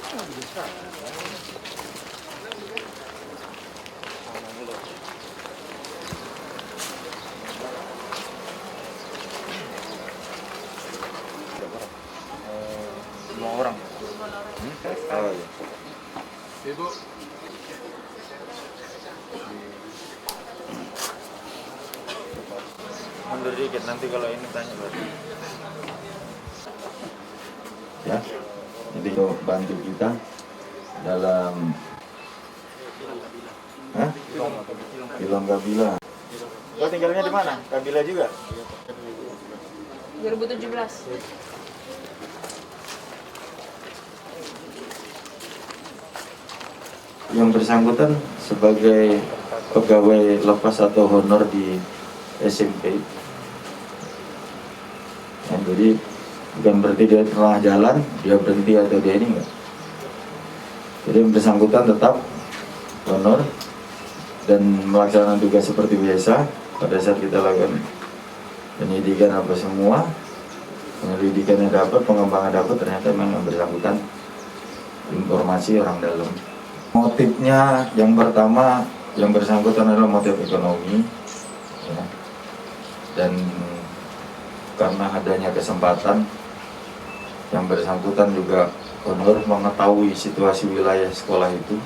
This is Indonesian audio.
Dua orang. Oh, iya. Ibu. Mundur dikit nanti kalau ini tanya berarti. Ya, jadi bantu kita dalam Ilong Kabila. Lo tinggalnya di mana? Kabila juga? 2017. Yang bersangkutan sebagai pegawai lepas atau honor di SMP. Nah, jadi bukan berarti dia tengah jalan, dia berhenti atau dia ini enggak. Jadi yang bersangkutan tetap honor dan melaksanakan tugas seperti biasa. Pada saat kita lakukan penyidikan apa semua, penyelidikannya dapat, pengembangan dapat, ternyata memang yang bersangkutan informasi orang dalam. Motifnya yang pertama, yang bersangkutan adalah motif ekonomi, ya. Dan karena adanya kesempatan, yang bersangkutan juga honor mengetahui situasi wilayah sekolah itu,